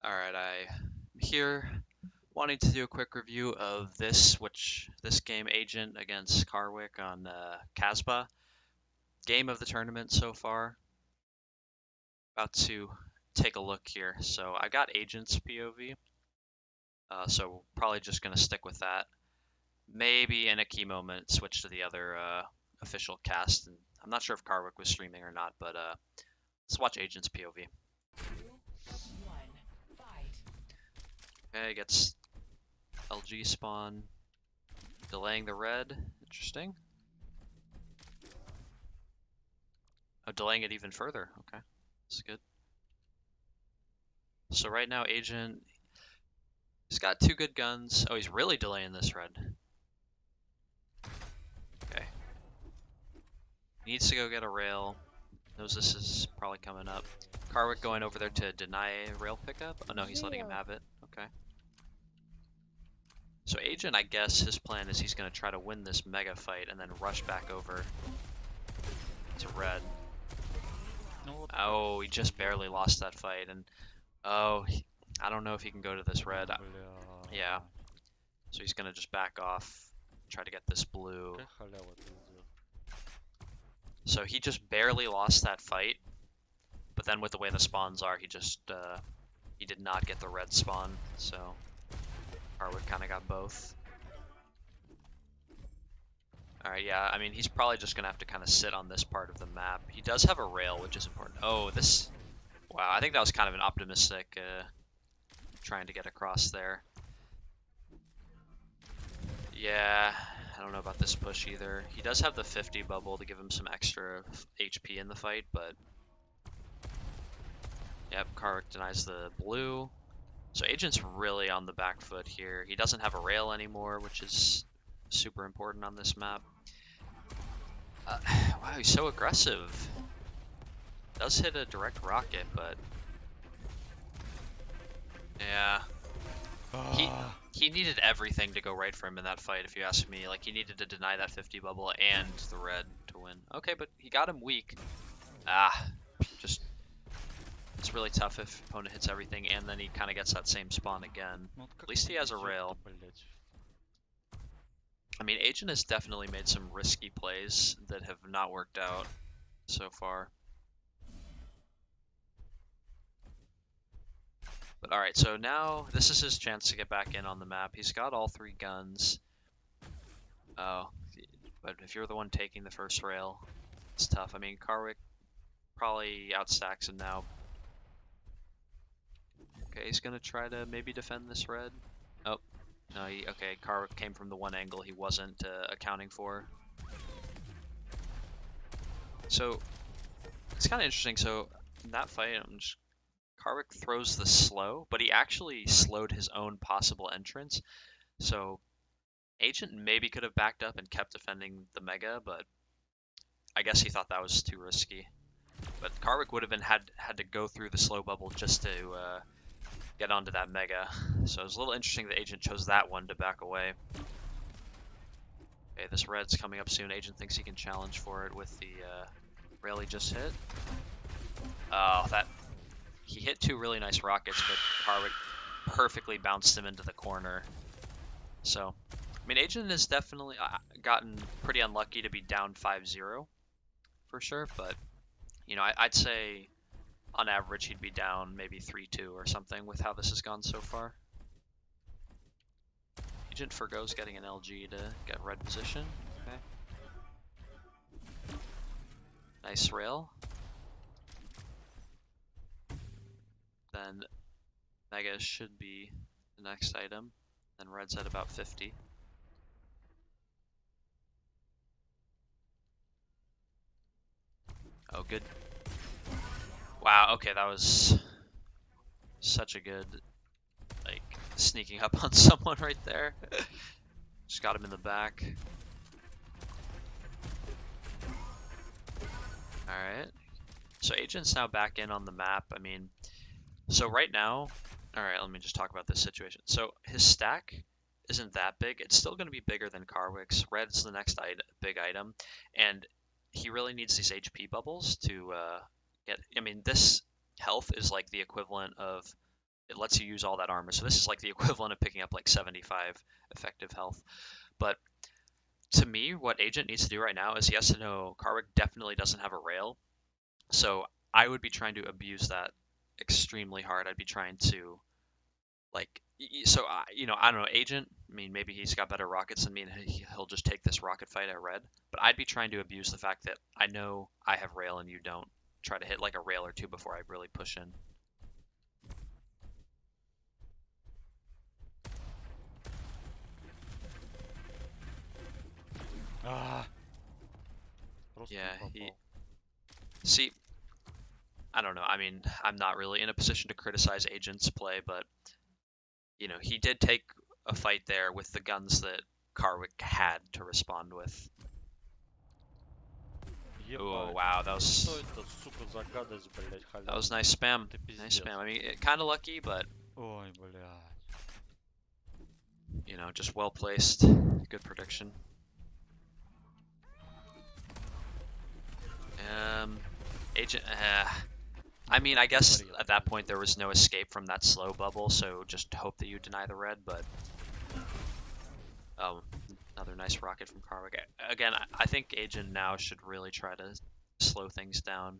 Alright, I'm here wanting to do a quick review of this game Agent against Karwik on Casbah. Game of the tournament so far. About to take a look here. So I got Agent's POV, so probably just gonna stick with that. Maybe in a key moment switch to the other official cast. And I'm not sure if Karwik was streaming or not, but let's watch Agent's POV. Okay, gets LG spawn, delaying the red. Interesting. Oh, delaying it even further. Okay, that's good. So right now, Agent, he's got two good guns. Oh, he's really delaying this red. Okay. He needs to go get a rail. Knows this is probably coming up. Karwik going over there to deny rail pickup. Oh no, he's letting him have it. Okay. So Agent, I guess his plan is he's going to try to win this mega fight and then rush back over to red. Oh, he just barely lost that fight, and oh, I don't know if he can go to this red. Yeah, so he's gonna just back off, try to get this blue. So he just barely lost that fight, but then with the way the spawns are, he did not get the red spawn. So Karwik kind of got both. All right, yeah. I mean, he's probably just gonna have to kind of sit on this part of the map. He does have a rail, which is important. Oh, this. Wow, I think that was kind of an optimistic trying to get across there. Yeah, I don't know about this push either. He does have the 50 bubble to give him some extra HP in the fight, but yep, Karwik denies the blue. So Agent's really on the back foot here. He doesn't have a rail anymore, which is super important on this map. Wow, he's so aggressive. Does hit a direct rocket, but yeah. He needed everything to go right for him in that fight, if you ask me. Like, he needed to deny that 50 bubble and the red to win. Okay, but he got him weak. Just it's really tough if opponent hits everything and then he kind of gets that same spawn again. At least he has a rail. I mean, Agent has definitely made some risky plays that have not worked out so far. But alright, so now this is his chance to get back in on the map. He's got all three guns. Oh, but if you're the one taking the first rail, it's tough. I mean, Karwik probably outstacks him now. Okay, he's gonna try to maybe defend this red. Oh, no, okay, Karwik came from the one angle he wasn't accounting for. So, it's kind of interesting. So, in that fight, Karwik throws the slow, but he actually slowed his own possible entrance. So, Agent maybe could have backed up and kept defending the Mega, but I guess he thought that was too risky. But Karwik would have had to go through the slow bubble just to get onto that Mega. So it was a little interesting that Agent chose that one to back away. Okay, this red's coming up soon. Agent thinks he can challenge for it with the rail he just hit. Oh, he hit two really nice rockets, but Karwik perfectly bounced him into the corner. So, I mean, Agent has definitely gotten pretty unlucky to be down 5-0 for sure, but you know, I'd say on average he'd be down maybe 3-2 or something with how this has gone so far. Agent forgoes getting an LG to get red position. Okay. Nice rail. Then Mega should be the next item. Then red's at about 50. Oh, good. Wow, okay, that was such a good, like, sneaking up on someone right there. Just got him in the back. Alright. So Agent's now back in on the map. I mean, so right now, alright, let me just talk about this situation. So his stack isn't that big. It's still going to be bigger than Karwik's. Red's the next big item. And he really needs these HP bubbles to get... I mean, this health is like the equivalent of it lets you use all that armor. So this is like the equivalent of picking up like 75 effective health. But to me, what Agent needs to do right now is he has to know Karwik definitely doesn't have a rail. So I would be trying to abuse that extremely hard. I'd be trying to like so I don't know, Agent, I mean, maybe he's got better rockets than me and he'll just take this rocket fight at red, but I'd be trying to abuse the fact that I know I have rail and you don't. Try to hit like a rail or two before I really push in. Yeah, he see, I don't know, I mean, I'm not really in a position to criticize Agent's play, but he did take a fight there with the guns that Karwik had to respond with. Oh wow, that was nice spam. Nice spam. I mean, kind of lucky, but Ой, блядь. Just well placed. Good prediction. Agent. I mean, I guess at that point there was no escape from that slow bubble, so just hope that you deny the red. But oh, another nice rocket from Karwik. Again, I think Agent now should really try to slow things down.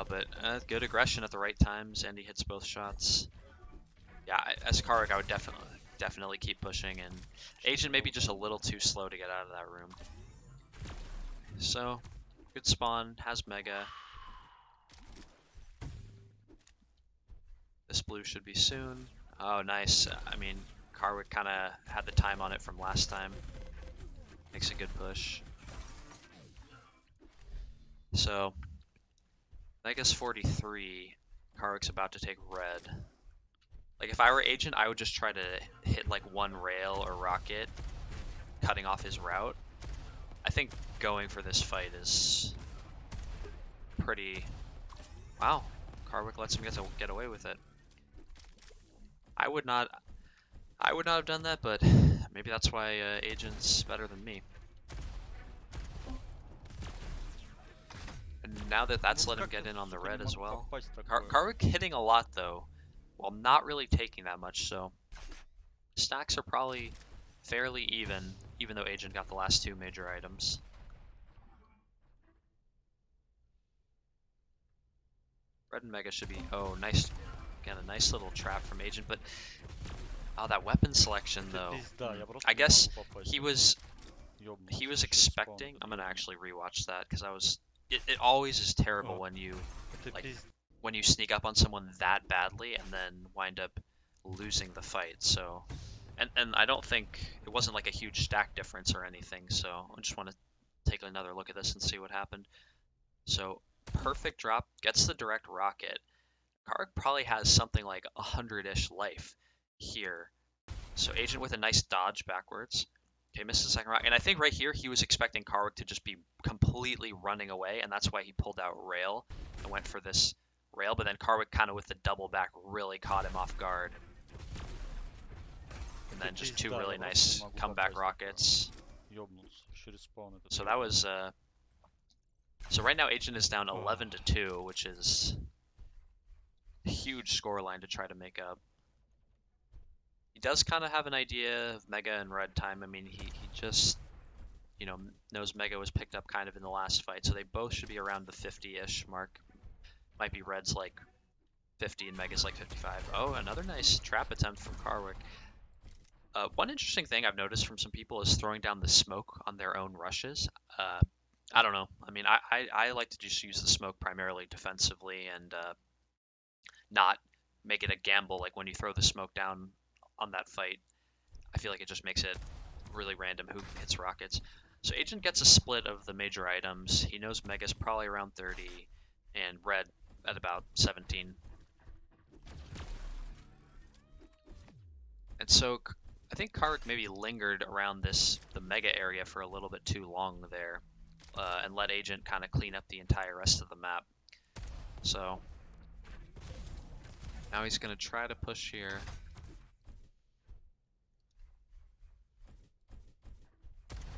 But good aggression at the right times, and he hits both shots. Yeah, as Karwik, I would definitely keep pushing, and Agent maybe just a little too slow to get out of that room. So, good spawn, has Mega. This blue should be soon. Oh, nice. I mean, Karwik kind of had the time on it from last time. Makes a good push. So, Mega's 43. Karwik's about to take red. Like, if I were Agent, I would just try to hit, like, one rail or rocket, cutting off his route. I think going for this fight is pretty... Wow, Karwik lets him get away with it. I would not have done that, but maybe that's why Agent's better than me. And now that that's let him get in on the red as well. Karwik hitting a lot though, while not really taking that much, so stacks are probably fairly even though Agent got the last two major items. Red and Mega should be, oh, nice, again, a nice little trap from Agent, but oh, that weapon selection though. I guess he was expecting, I'm gonna actually rewatch that, because it always is terrible when you sneak up on someone that badly and then wind up losing the fight. So, and I don't think it wasn't like a huge stack difference or anything. So I just want to take another look at this and see what happened. So perfect drop, gets the direct rocket. Karwik probably has something like 100-ish life here. So Agent with a nice dodge backwards. Okay, missed the second rocket. And I think right here he was expecting Karwik to just be completely running away, and that's why he pulled out rail and went for this rail. But then Karwik kind of with the double back really caught him off guard. And then just two really nice comeback rockets. So that was so right now Agent is down 11-2, which is a huge scoreline to try to make up. He does kind of have an idea of Mega and red time. I mean, he just, knows Mega was picked up kind of in the last fight, so they both should be around the 50-ish mark. Might be red's like 50 and Mega's like 55. Oh, another nice trap attempt from Karwik. One interesting thing I've noticed from some people is throwing down the smoke on their own rushes. I don't know. I mean, I like to just use the smoke primarily defensively and not make it a gamble like when you throw the smoke down on that fight. I feel like it just makes it really random who hits rockets. So Agent gets a split of the major items. He knows Mega's probably around 30 and red at about 17. And so I think Karwik maybe lingered around the Mega area for a little bit too long there, and let Agent kind of clean up the entire rest of the map. So now he's going to try to push here.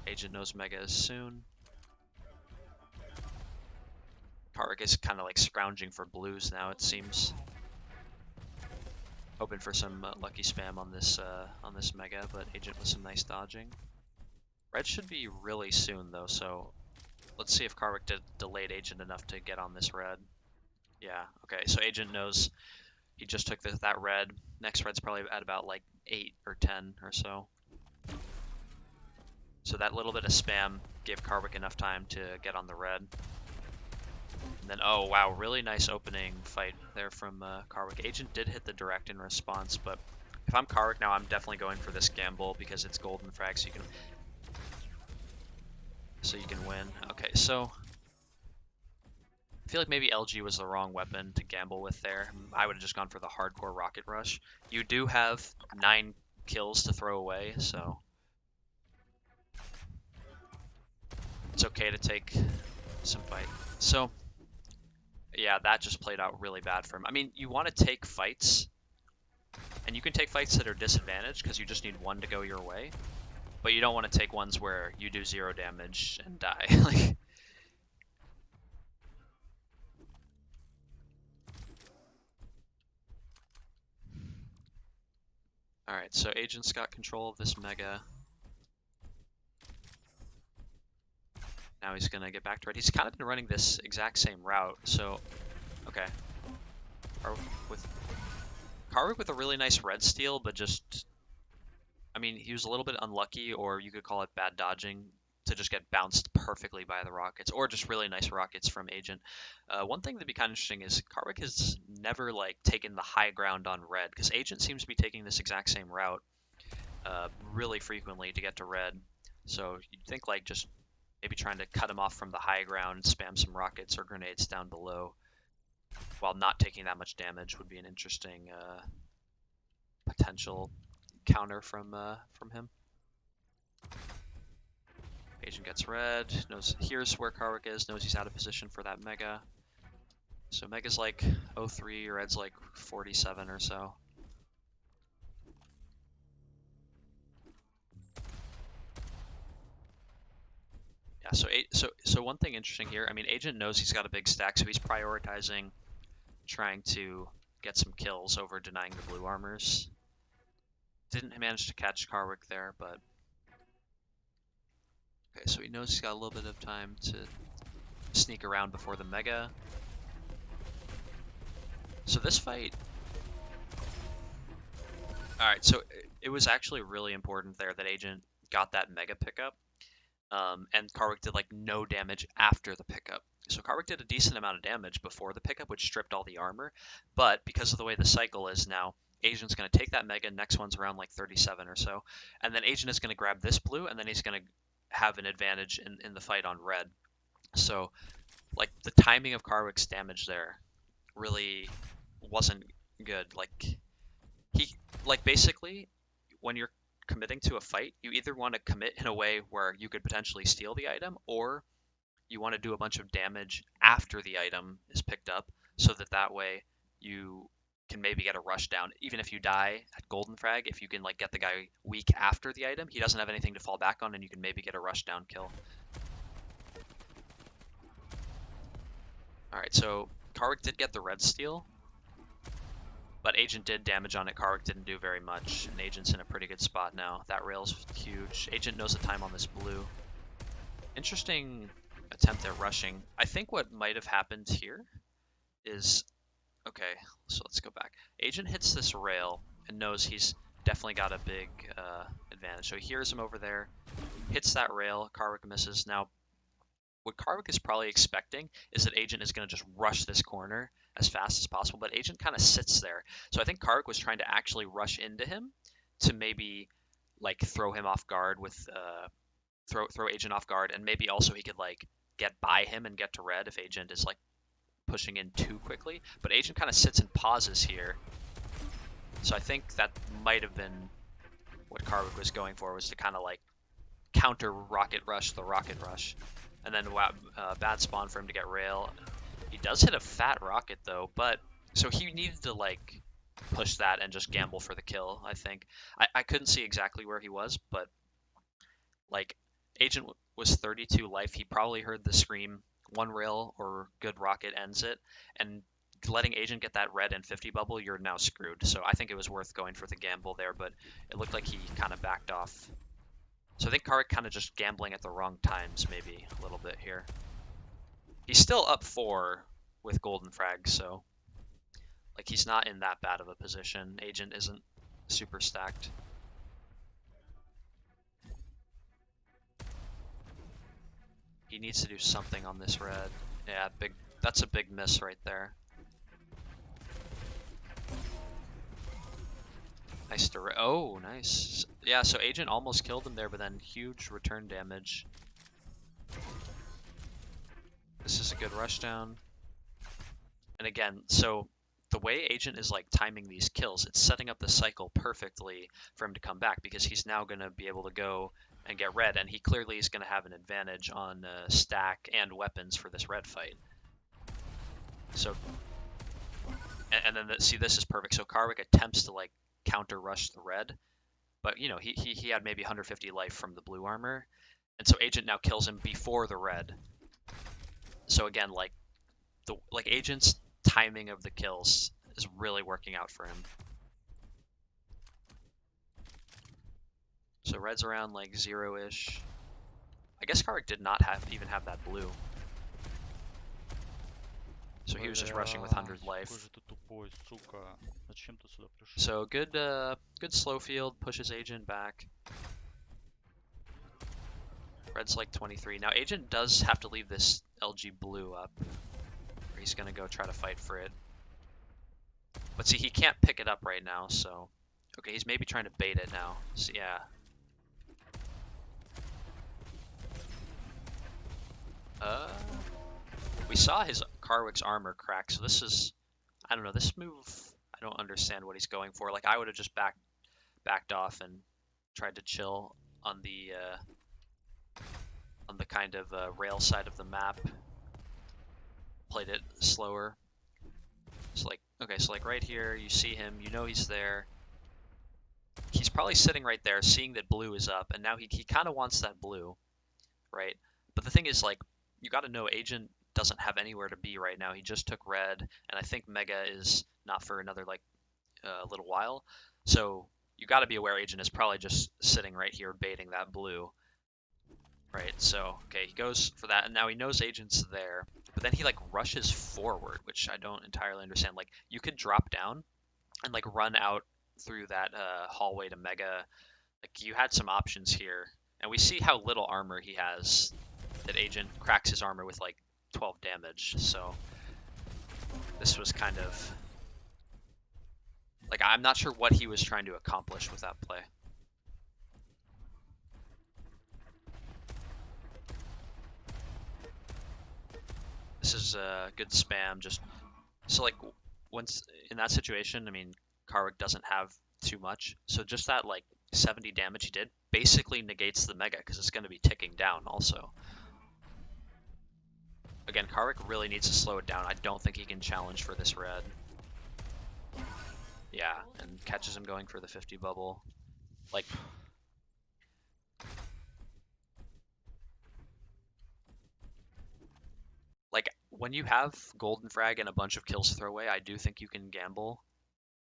Agent knows Mega is soon. Karwik is kind of like scrounging for blues now, it seems. Hoping for some lucky spam on this mega, but Agent with some nice dodging. Red should be really soon though, so let's see if Karwik delayed Agent enough to get on this red. Yeah, okay, so Agent knows he just took that red. Next red's probably at about like 8 or 10 or so. So that little bit of spam gave Karwik enough time to get on the red. And then, oh wow, really nice opening fight there from Karwik. Agent did hit the direct in response, but if I'm Karwik now, I'm definitely going for this gamble because it's golden frag, so you can win. Okay, so I feel like maybe LG was the wrong weapon to gamble with there. I would have just gone for the hardcore rocket rush. You do have 9 kills to throw away, so it's okay to take some fight. So yeah, that just played out really bad for him. I mean, you want to take fights, and you can take fights that are disadvantaged because you just need one to go your way, but you don't want to take ones where you do 0 damage and die. Like, alright, so Agent's got control of this mega. Now he's gonna get back to red. He's kind of been running this exact same route, so okay. Karwik with a really nice red steal, but just, I mean, he was a little bit unlucky, or you could call it bad dodging, to just get bounced perfectly by the rockets, or just really nice rockets from Agent. One thing that'd be kind of interesting is Karwik has never like taken the high ground on red, because Agent seems to be taking this exact same route really frequently to get to red. So you'd think like just maybe trying to cut him off from the high ground, spam some rockets or grenades down below, while not taking that much damage would be an interesting potential counter from him. Agent gets red, knows here's where Karwik is, knows he's out of position for that mega. So mega's like 03, red's like 47 or so. Yeah, so one thing interesting here, I mean, Agent knows he's got a big stack, so he's prioritizing trying to get some kills over denying the blue armors. Didn't manage to catch Karwik there, but okay, so he knows he's got a little bit of time to sneak around before the mega. So this fight, alright, so it was actually really important there that Agent got that mega pickup, and Karwik did like no damage after the pickup. So Karwik did a decent amount of damage before the pickup, which stripped all the armor, but because of the way the cycle is now, Agent's going to take that mega, next one's around like 37 or so, and then Agent is going to grab this blue, and then he's going to have an advantage in the fight on red. So, like, the timing of Karwik's damage there really wasn't good. Basically, when you're committing to a fight, you either want to commit in a way where you could potentially steal the item, or you want to do a bunch of damage after the item is picked up, so that way you can maybe get a rush down. Even if you die at golden frag, if you can like get the guy weak after the item, he doesn't have anything to fall back on, and you can maybe get a rush down kill. Alright, so Karwik did get the red steal, but Agent did damage on it. Karwik didn't do very much, and Agent's in a pretty good spot now. That rail's huge. Agent knows the time on this blue. Interesting attempt at rushing. I think what might have happened here is, okay, so let's go back. Agent hits this rail and knows he's definitely got a big advantage. So he hears him over there, hits that rail, Karwik misses. Now, what Karwik is probably expecting is that Agent is going to just rush this corner as fast as possible, but Agent kind of sits there. So I think Karwik was trying to actually rush into him to maybe like throw him off guard with throw Agent off guard, and maybe also he could like get by him and get to red if Agent is like pushing in too quickly. But Agent kind of sits and pauses here. So I think that might have been what Karwik was going for, was to kind of like counter rocket rush the rocket rush. And then bad spawn for him to get rail. He does hit a fat rocket though, but so he needed to like push that and just gamble for the kill, I think. I couldn't see exactly where he was, but like Agent was 32 life. He probably heard the scream one rail or good rocket ends it, and letting Agent get that red and 50 bubble, you're now screwed. So I think it was worth going for the gamble there, but it looked like he kind of backed off. So I think Karwik kind of just gambling at the wrong times, maybe a little bit here. He's still up 4 with golden frags, so like he's not in that bad of a position. Agent isn't super stacked. He needs to do something on this red. Yeah, big. That's a big miss right there. Nice to. Oh, nice. Yeah, so Agent almost killed him there, but then huge return damage. This is a good rush down. And again, so the way Agent is like timing these kills, it's setting up the cycle perfectly for him to come back, because he's now going to be able to go and get red, and he clearly is going to have an advantage on stack and weapons for this red fight. So, and then see, this is perfect. So Karwik attempts to like counter rush the red, but you know he had maybe 150 life from the blue armor, and so Agent now kills him before the red. So again, like Agent's timing of the kills is really working out for him. So red's around like 0-ish. I guess Karwik did not even have that blue. So he was just rushing with 100 life. So good slow field, pushes Agent back. Red's like 23. Now Agent does have to leave this LG blue up, or he's gonna go try to fight for it. But see, he can't pick it up right now, so... Okay, he's maybe trying to bait it now. So yeah. We saw his Karwik's armor crack, so this is... I don't know, this move... I don't understand what he's going for. Like, I would have just backed off and tried to chill on the kind of rail side of the map. Played it slower. So like, okay, so like right here, you see him, you know he's there. He's probably sitting right there, seeing that blue is up, and now he kind of wants that blue, right? But the thing is, like, you got to know Agent doesn't have anywhere to be right now. He just took red, and I think Mega is not for another, like, little while. So you got to be aware Agent is probably just sitting right here baiting that blue, right? So, okay, he goes for that, and now he knows Agent's there. But then he like rushes forward, which I don't entirely understand. Like, you could drop down and like run out through that hallway to Mega. Like, you had some options here, and we see how little armor he has. That Agent cracks his armor with like 12 damage. So this was kind of like, I'm not sure what he was trying to accomplish with that play. This is good spam. Just so like once in that situation, I mean, Karwik doesn't have too much, so just that like 70 damage he did basically negates the Mega, because it's going to be ticking down also. Again, Karwik really needs to slow it down. I don't think he can challenge for this red. Yeah, and catches him going for the 50 bubble. Like, when you have golden frag and a bunch of kills to throw away, I do think you can gamble,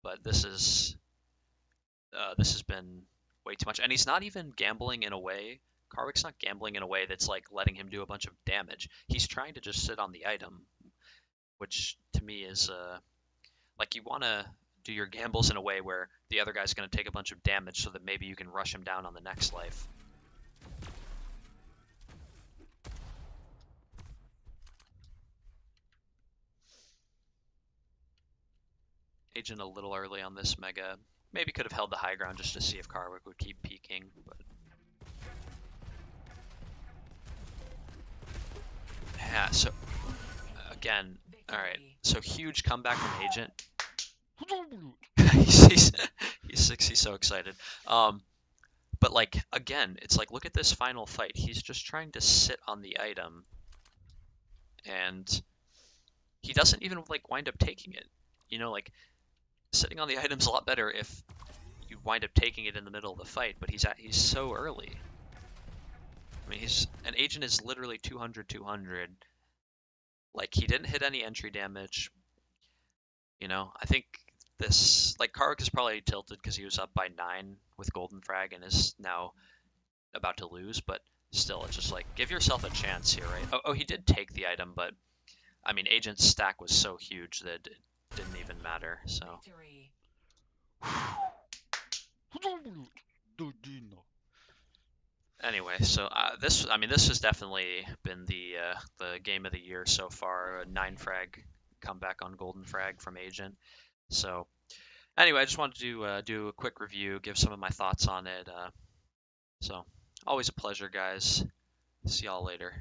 but this has been way too much. And he's not even gambling in a way. Karwik's not gambling in a way that's like letting him do a bunch of damage. He's trying to just sit on the item, which to me is like, you want to do your gambles in a way where the other guy's going to take a bunch of damage so that maybe you can rush him down on the next life. Agent a little early on this Mega. Maybe could have held the high ground just to see if Karwik would keep peeking, but... Yeah, so... Again, alright. So huge comeback from Agent. He's so excited. But like, again, it's like, look at this final fight. He's just trying to sit on the item, and he doesn't even like wind up taking it. You know, like, sitting on the item's a lot better if you wind up taking it in the middle of the fight, but he's so early. I mean, an Agent is literally 200, Like he didn't hit any entry damage. I think this like Karwik is probably tilted because he was up by 9 with Golden Frag and is now about to lose, but still, it's just like give yourself a chance here, right? Oh, he did take the item, but I mean, Agent's stack was so huge that it didn't even matter. So anyway, so this has definitely been the game of the year so far. A 9 frag comeback on Golden Frag from Agent. So anyway, I just wanted to do a quick review, give some of my thoughts on it. So always a pleasure, guys. See y'all later.